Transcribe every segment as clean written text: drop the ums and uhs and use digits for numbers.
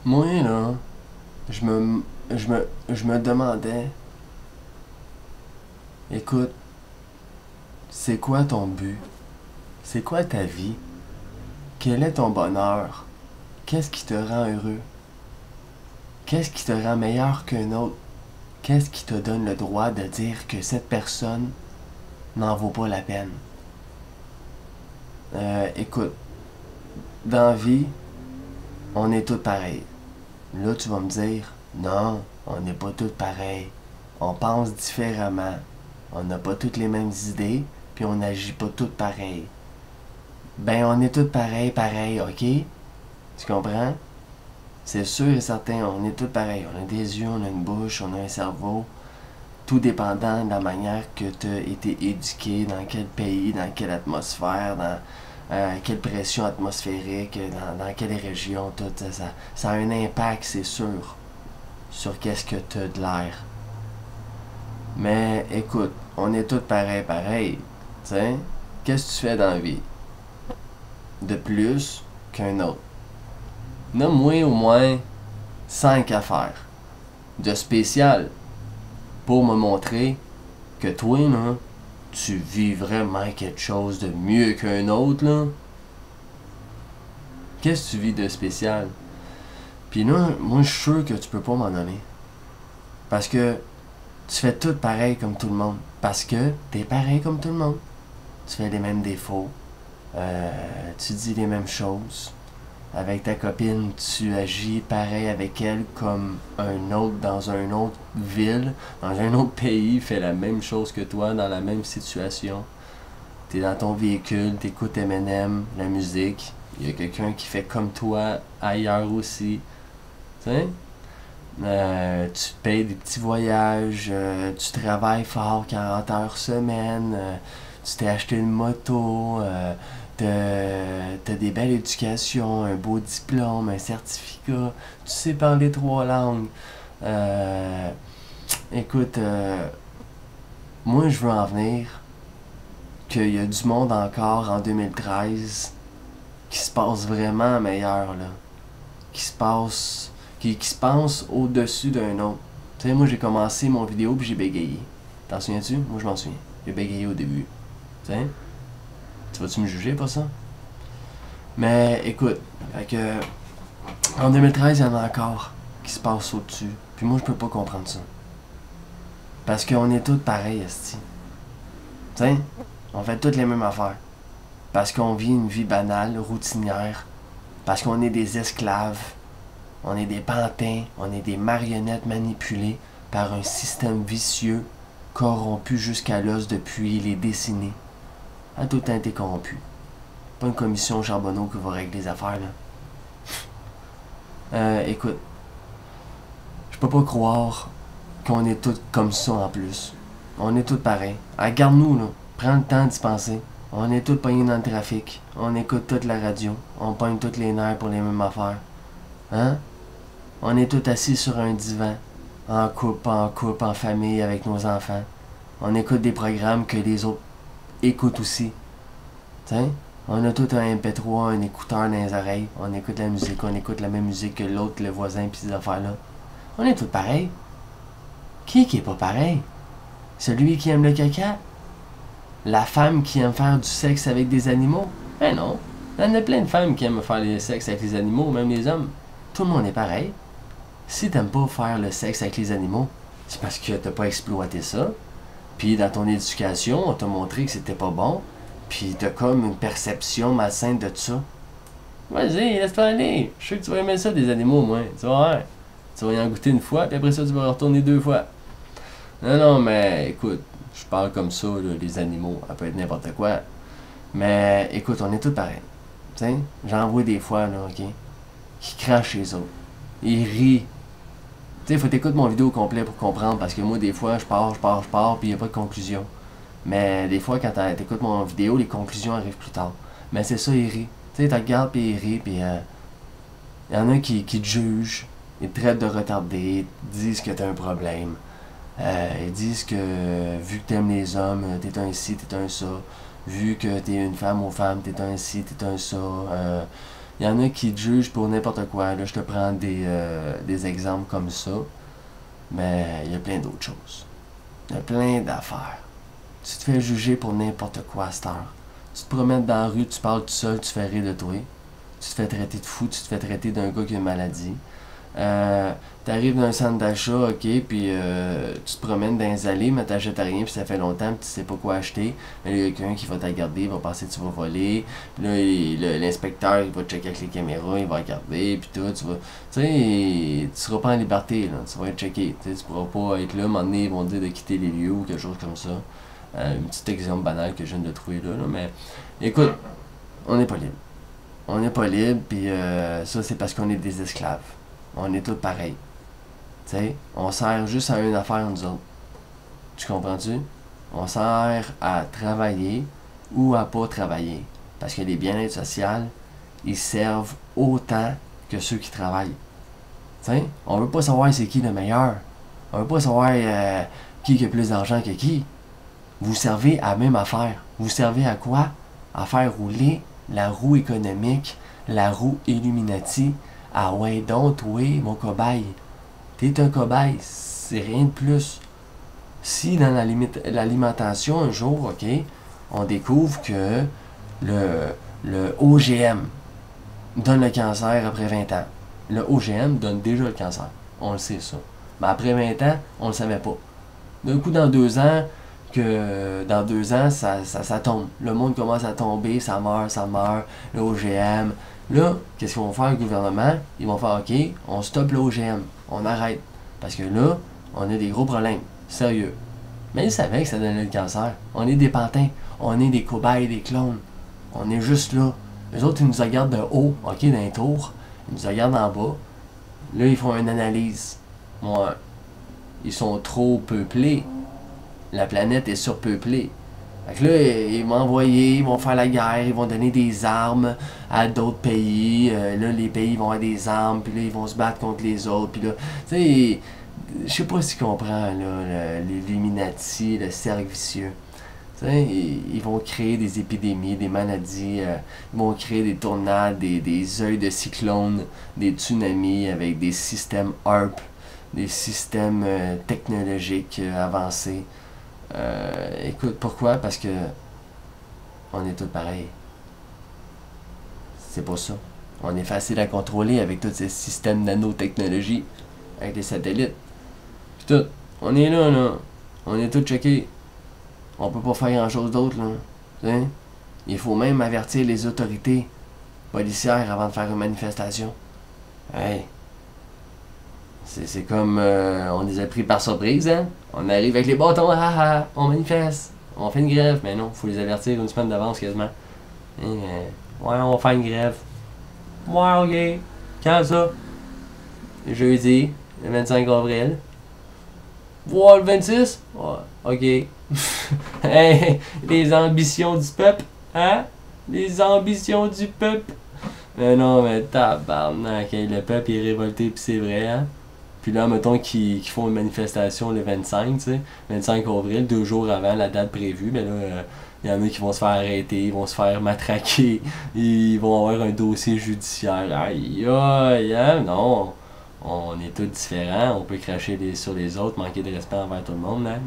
Moi, là, je me, je me demandais, écoute, c'est quoi ton but? C'est quoi ta vie? Quel est ton bonheur? Qu'est-ce qui te rend heureux? Qu'est-ce qui te rend meilleur qu'un autre? Qu'est-ce qui te donne le droit de dire que cette personne n'en vaut pas la peine? Écoute, dans la vie, on est tous pareils. Là, tu vas me dire, non, on n'est pas tous pareils. On pense différemment. On n'a pas toutes les mêmes idées, puis on n'agit pas tous pareils. Ben, on est tous pareils, pareils, ok? Tu comprends? C'est sûr et certain, on est tous pareils. On a des yeux, on a une bouche, on a un cerveau. Tout dépendant de la manière que tu as été éduqué, dans quel pays, dans quelle atmosphère, dans quelle pression atmosphérique, dans quelle région, tout ça a un impact, c'est sûr, sur qu'est-ce que tu as de l'air. Mais écoute, on est tous pareils, pareils. T'sais, qu'est-ce que tu fais dans la vie? De plus qu'un autre. Nomme-moi au moins 5 affaires de spécial pour me montrer que toi, là, tu vis vraiment quelque chose de mieux qu'un autre, là. Qu'est-ce que tu vis de spécial? Puis là, moi, je suis sûr que tu peux pas m'en donner. Parce que tu fais tout pareil comme tout le monde. Parce que t'es pareil comme tout le monde. Tu fais les mêmes défauts. Tu dis les mêmes choses. Avec ta copine, tu agis pareil avec elle comme un autre dans une autre ville, dans un autre pays, fait la même chose que toi, dans la même situation. T'es dans ton véhicule, t'écoutes Eminem, la musique. Il y a quelqu'un qui fait comme toi ailleurs aussi. Tu sais? Tu payes des petits voyages, tu travailles fort 40 heures semaine, tu t'es acheté une moto, t'as des belles éducations, un beau diplôme, un certificat, tu sais parler 3 langues. Écoute, moi je veux en venir qu'il y a du monde encore en 2013 qui se passe vraiment meilleur, là. Qui se passe qui se pense au-dessus d'un autre. Tu sais, moi j'ai commencé mon vidéo puis j'ai bégayé. T'en souviens-tu? Moi je m'en souviens. J'ai bégayé au début. Tu sais? Tu vas-tu me juger pour ça? Mais écoute, fait que en 2013, il y en a encore qui se passent au-dessus. Puis moi je peux pas comprendre ça. Parce qu'on est tous pareils, esti. Tu sais? On fait toutes les mêmes affaires. Parce qu'on vit une vie banale, routinière. Parce qu'on est des esclaves. On est des pantins, on est des marionnettes manipulées par un système vicieux, corrompu jusqu'à l'os depuis les décennies. A tout le temps été corrompu. Pas une commission Charbonneau qui va régler les affaires, là. Écoute, je peux pas croire qu'on est tous comme ça en plus. On est tous pareils. Regarde-nous, là. Prends le temps d'y penser. On est tous pognés dans le trafic. On écoute toute la radio. On pogne toutes les nerfs pour les mêmes affaires. Hein? On est tous assis sur un divan, en couple, en famille, avec nos enfants. On écoute des programmes que les autres écoutent aussi. T'sais? On a tout un MP3, un écouteur dans les oreilles. On écoute la musique, on écoute la même musique que l'autre, le voisin, pis ces affaires-là. On est tous pareils. Qui est pas pareil? Celui qui aime le caca? La femme qui aime faire du sexe avec des animaux? Ben non. Il y en a plein de femmes qui aiment faire le sexe avec les animaux, même les hommes. Tout le monde est pareil. Si t'aimes pas faire le sexe avec les animaux, c'est parce que t'as pas exploité ça. Puis dans ton éducation, on t'a montré que c'était pas bon. Puis t'as comme une perception malsaine de ça. Vas-y, laisse-toi aller. Je sais que tu vas aimer ça des animaux, moi. Tu vas voir. Tu vas y en goûter une fois, puis après ça, tu vas retourner 2 fois. Non, non, mais écoute, je parle comme ça, là, les animaux. Ça peut être n'importe quoi. Mais écoute, on est tous pareils. Tu sais, j'en vois des fois, là, ok, qui crachent chez eux. Ils rient. Tu sais, faut t'écouter mon vidéo au complet pour comprendre, parce que moi, des fois, je pars, puis il n'y a pas de conclusion. Mais des fois, quand t'écoutes mon vidéo, les conclusions arrivent plus tard. Mais c'est ça, ils rient. Tu sais, tu regardes, puis ils rient, puis il y en a qui te jugent, ils te traitent de retardé, ils disent que t'as un problème. Ils disent que vu que t'aimes les hommes, t'es un ci, t'es un ça. Vu que t'es une femme aux femmes, t'es un ci, t'es un ça. Il y en a qui te jugent pour n'importe quoi. Là, je te prends des exemples comme ça. Mais il y a plein d'autres choses. Il y a plein d'affaires. Tu te fais juger pour n'importe quoi à cette heure. Tu te promènes dans la rue, tu parles tout seul, tu fais rire de toi. Tu te fais traiter de fou, tu te fais traiter d'un gars qui a une maladie. T'arrives dans un centre d'achat, ok, puis tu te promènes dans les allées, mais t'achètes rien, puis ça fait longtemps, puis tu sais pas quoi acheter. Mais il y a quelqu'un qui va te regarder, il va penser que tu vas voler. Puis là, l'inspecteur, il va te checker avec les caméras, il va regarder, puis tout, tu vas... Tu sais, tu seras pas en liberté, là, tu vas être checké. Tu pourras pas être là, à un moment donné, ils vont te dire de quitter les lieux ou quelque chose comme ça. Un petit exemple banal que je viens de trouver là, mais écoute, on n'est pas libre. On n'est pas libre, puis ça, c'est parce qu'on est des esclaves. On est tous pareils. Tu sais, on sert juste à une affaire, nous autres. Tu comprends-tu? On sert à travailler ou à pas travailler. Parce que les bien-être social, ils servent autant que ceux qui travaillent. Tu sais, on veut pas savoir c'est qui le meilleur. On veut pas savoir qui a plus d'argent que qui. Vous servez à la même affaire. Vous servez à quoi? À faire rouler la roue économique, la roue Illuminati. Ah ouais, donc, oui, mon cobaye. T'es un cobaye, c'est rien de plus. Si dans l'alimentation, un jour, ok, on découvre que le OGM donne le cancer après 20 ans. Le OGM donne déjà le cancer. On le sait, ça. Mais après 20 ans, on le savait pas. D'un coup, dans 2 ans, ça tombe. Le monde commence à tomber, ça meurt, le OGM. Là, qu'est-ce qu'ils vont faire le gouvernement? Ils vont faire, ok, on stoppe le OGM, on arrête. Parce que là, on a des gros problèmes, sérieux. Mais ils savaient que ça donnait le cancer. On est des pantins, on est des cobayes, des clones. On est juste là. Les autres, ils nous regardent de haut, ok, dans les tours. Ils nous regardent en bas. Là, ils font une analyse. Moi, ils sont trop peuplés. La planète est surpeuplée. Fait que là, ils vont envoyer, ils vont faire la guerre, ils vont donner des armes à d'autres pays. Là, les pays vont avoir des armes, puis là, ils vont se battre contre les autres. Puis là, tu sais, je sais pas si tu comprends, là, l'Illuminati, le cercle vicieux. Tu sais, ils vont créer des épidémies, des maladies, ils vont créer des tornades, des œils de cyclone, des tsunamis avec des systèmes HARP, des systèmes technologiques avancés. Écoute, pourquoi? Parce que on est tous pareils. C'est pas ça. On est facile à contrôler avec tous ces systèmes nanotechnologie, avec des satellites. Puis tout. On est là, là. On est tous checkés. On peut pas faire grand chose d'autre, là. T'sais? Il faut même avertir les autorités policières avant de faire une manifestation. Hey. C'est comme on les a pris par surprise, hein? On arrive avec les bâtons, on manifeste, on fait une grève, mais non, faut les avertir une semaine d'avance quasiment. Et, ouais, on va faire une grève. Ouais, ok. Quand ça? Jeudi, le 25 avril. Ouais, le 26? Ouais, ok. Hey, les ambitions du peuple, hein? Les ambitions du peuple. Mais non, mais tabarnak, le peuple est révolté, pis c'est vrai, hein? Puis là, mettons qu'ils font une manifestation le 25, tu sais, 25 avril, 2 jours avant la date prévue, mais là, il y en a qui vont se faire arrêter, ils vont se faire matraquer, ils vont avoir un dossier judiciaire. Aïe, aïe, hein? Non, on est tous différents, on peut cracher sur les autres, manquer de respect envers tout le monde, hein?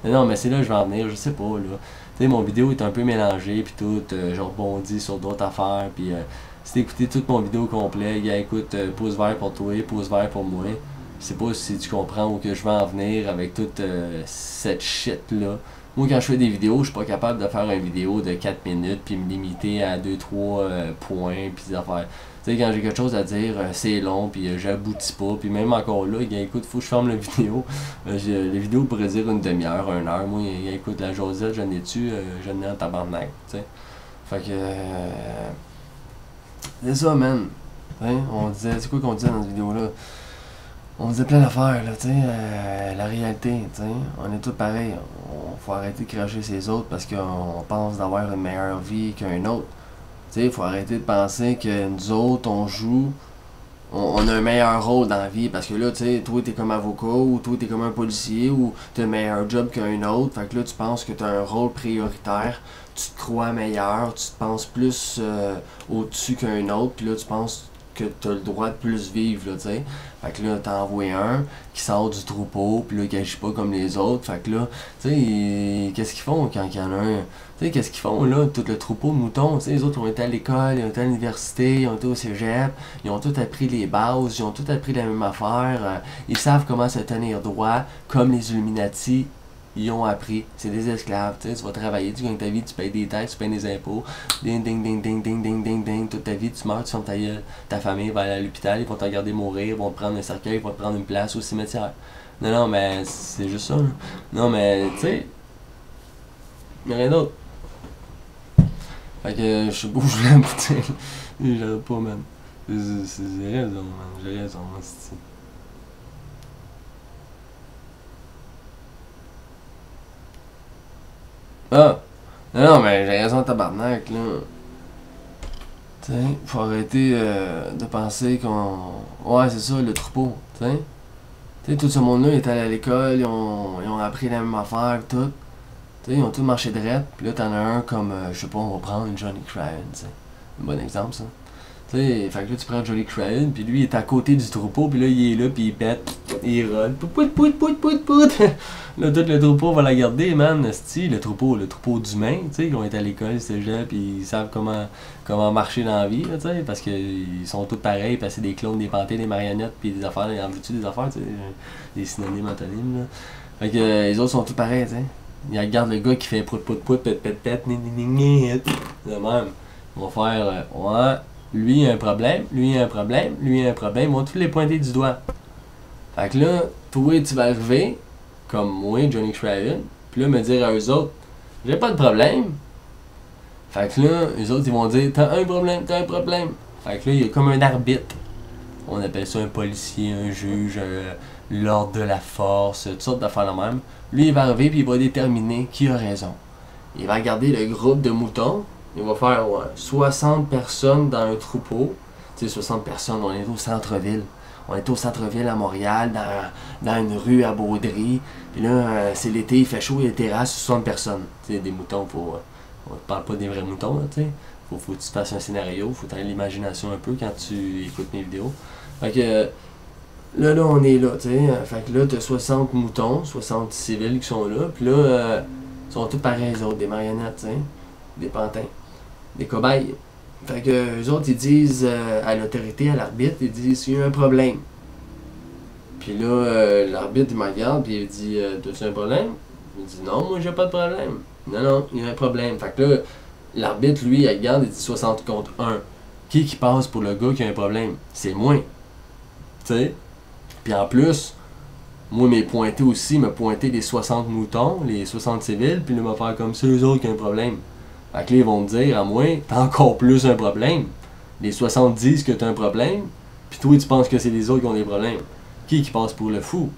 Non, mais c'est là que je vais en venir, je sais pas, là. Tu sais, mon vidéo est un peu mélangée, puis tout, je rebondis sur d'autres affaires, puis si t'as écouté toute mon vidéo complet, gars, écoute, pouce vert pour toi, pouce vert pour moi. Je sais pas si tu comprends où que je vais en venir avec toute cette shit-là. Moi, quand je fais des vidéos, je suis pas capable de faire une vidéo de 4 minutes, puis me limiter à 2-3 points, puis des affaires. Tu sais, quand j'ai quelque chose à dire, c'est long, puis j'aboutis pas, puis même encore là, gars, écoute, faut que je ferme la vidéo. Les vidéos pourraient dire une demi-heure, 1 heure. Moi, gars, écoute, la Josette, j'en ai dessus, j'en ai en tabarnak, tu sais. Fait que... c'est ça, man. Hein? On disait, c'est quoi qu'on disait dans cette vidéo-là? On disait plein d'affaires, là, tu sais, la réalité, tu sais, on est tous pareils. On faut arrêter de cracher ses autres parce qu'on pense d'avoir une meilleure vie qu'un autre. Tu sais, il faut arrêter de penser que nous autres, on joue on a un meilleur rôle dans la vie parce que là, tu sais, toi t'es comme avocat ou toi t'es comme un policier ou t'as un meilleur job qu'un autre. Fait que là, tu penses que t'as un rôle prioritaire, tu te crois meilleur, tu te penses plus au-dessus qu'un autre, puis là, tu penses que t'as le droit de plus vivre, là, tu sais. Fait que là, t'en envoies un qui sort du troupeau, puis là, qui agit pas comme les autres. Fait que là, tu sais, qu'est-ce qu'ils font quand il y en a un? Tu sais, qu'est-ce qu'ils font, là, tout le troupeau de moutons? Tu sais, les autres ont été à l'école, ils ont été à l'université, ils ont été au cégep, ils ont tout appris les bases, ils ont tout appris la même affaire, ils savent comment se tenir droit, comme les Illuminati, ils ont appris. C'est des esclaves, tu sais, tu vas travailler, tu gagnes ta vie, tu payes des taxes, tu payes des impôts, ding ding ding ding ding ding ding ding, toute ta vie, tu meurs, tu fermes ta gueule, ta famille va aller à l'hôpital, ils vont te regarder mourir, ils vont te prendre un cercueil, ils vont te prendre une place au cimetière. Non, non, mais c'est juste ça, là. Non, mais, tu sais, il n'y a rien d'autre. Fait que je sais pas où je voulais aboutir. J'arrête pas, man. J'ai raison, man. J'ai raison, c'est. Ah! Non, non, mais j'ai raison, tabarnak, là. Tu sais, faut arrêter de penser qu'on. Ouais, c'est ça, le troupeau, tu sais. Tu sais, tout ce monde-là, ils étaient allés à l'école, ils ont appris la même affaire, tout. Tu sais, ils ont tous marché droit. Puis là, t'en as un comme, je sais pas, on va prendre Johnny Cryan, tu sais. Un bon exemple, ça. Tu sais, fait que là, tu prends Johnny Cryan, puis lui, il est à côté du troupeau, puis là, il est là, puis il pète, il rôle. Pout, pout, pout, pout, pout. Là, tout le troupeau va la garder, man. Sti, le troupeau d'humains, tu sais, qui ont été à l'école, cégep, puis ils savent comment marcher dans la vie, tu sais, parce qu'ils sont tous pareils, parce que c'est des clones, des panthères, des marionnettes, puis des affaires, en veux-tu des affaires, tu sais, des synonymes, antonymes, là. Fait que les autres sont tous pareils, tu sais. Ils regardent le gars qui fait prout prout prout, pète pète pète, ni ni ni ni, de même. Ils vont faire, ouais, lui a un problème, lui a un problème, lui a un problème, ils vont tous les pointer du doigt. Fait que là, toi, tu vas arriver, comme moi, Johnny Cryan, puis là, me dire à eux autres, j'ai pas de problème. Fait que là, eux autres, ils vont dire, t'as un problème, t'as un problème. Fait que là, il y a comme un arbitre. On appelle ça un policier, un juge, l'ordre de la force, toutes sortes d'affaires de même. Lui, il va arriver puis il va déterminer qui a raison. Il va regarder le groupe de moutons. Il va faire 60 personnes dans un troupeau. Tu sais, 60 personnes, on est au centre-ville. On est au centre-ville à Montréal, dans une rue à Baudry. Puis là, c'est l'été, il fait chaud, il y a des terrasses, 60 personnes. Tu sais, des moutons, on ne parle pas des vrais moutons, tu sais. Faut que tu fasses un scénario, faut que tu aies l'imagination un peu quand tu écoutes mes vidéos. Fait que là, on est là, tu sais. Fait que là, t'as 60 moutons, 60 civils qui sont là. Puis là, ils sont tous pareils, les autres, des marionnettes, tu sais. Des pantins, des cobayes. Fait que eux autres, ils disent à l'autorité, à l'arbitre, ils disent, il y a un problème. Puis là, l'arbitre, il me regarde, puis il dit, t'as-tu un problème? Il dit, non, moi, j'ai pas de problème. Non, non, il y a un problème. Fait que là, l'arbitre, lui, il regarde, il dit 60 contre 1. Qui passe pour le gars qui a un problème? C'est moi. Tu sais? Puis en plus, moi, m'ai pointé aussi, m'a pointé les 60 moutons, les 60 civils, puis là, m'a faire comme c'est eux autres qui ont un problème. Fait que là, ils vont me dire à moi, t'as encore plus un problème. Les 60 disent que t'as un problème, puis toi, tu penses que c'est les autres qui ont des problèmes. Qui passe pour le fou?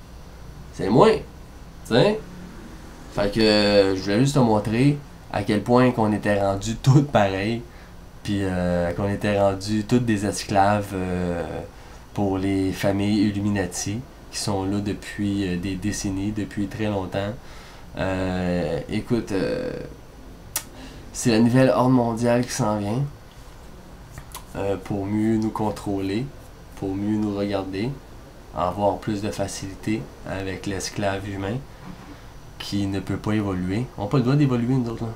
C'est moi. Tu sais? Fait que je voulais juste te montrer à quel point qu'on était rendus tous pareils, puis qu'on était rendus tous des esclaves pour les familles Illuminati qui sont là depuis des décennies, depuis très longtemps. Écoute, c'est la nouvelle ordre mondiale qui s'en vient pour mieux nous contrôler, pour mieux nous regarder, avoir plus de facilité avec l'esclave humain qui ne peut pas évoluer. On n'a pas le droit d'évoluer, nous autres, là.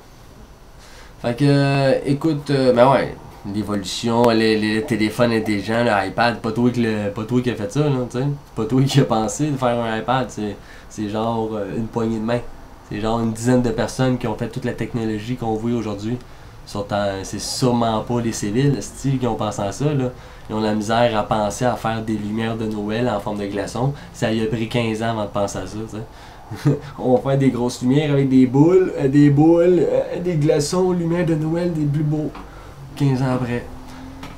Fait que, écoute, ben ouais, l'évolution, les téléphones intelligents, l'iPad, pas toi qui a fait ça, là, tu sais. Pas toi qui a pensé de faire un iPad, c'est genre une poignée de main. C'est genre une dizaine de personnes qui ont fait toute la technologie qu'on voit aujourd'hui. C'est sûrement pas les civils, qui ont pensé à ça, là. Ils ont la misère à penser à faire des lumières de Noël en forme de glaçons. Ça y a pris 15 ans avant de penser à ça, tu sais. On va faire des grosses lumières avec des boules, des glaçons, lumières de Noël, des plus beaux. 15 ans après.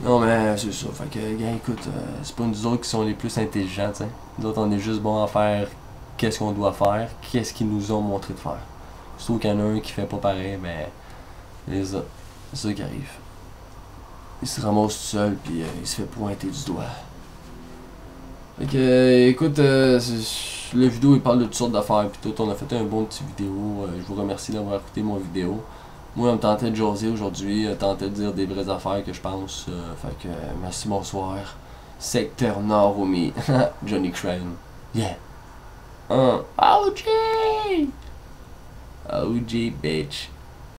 Non, mais c'est ça. Fait que, gars, écoute, c'est pas nous autres qui sont les plus intelligents, tu sais. Nous autres, on est juste bons à faire qu'est-ce qu'on doit faire, qu'est-ce qu'ils nous ont montré de faire. Sauf qu'il y en a un qui fait pas pareil, ben, c'est ça qui arrive. Il se ramasse tout seul, puis il se fait pointer du doigt. Fait que, écoute, la vidéo, il parle de toutes sortes d'affaires, puis tout. On a fait un bon petit vidéo. Je vous remercie d'avoir écouté mon vidéo. Moi, on me tentait de jaser aujourd'hui, tentait de dire des vraies affaires que je pense. Fait que, merci, bonsoir. Secteur Nord, homie. Johnny Crane. Yeah. OG! OG, bitch.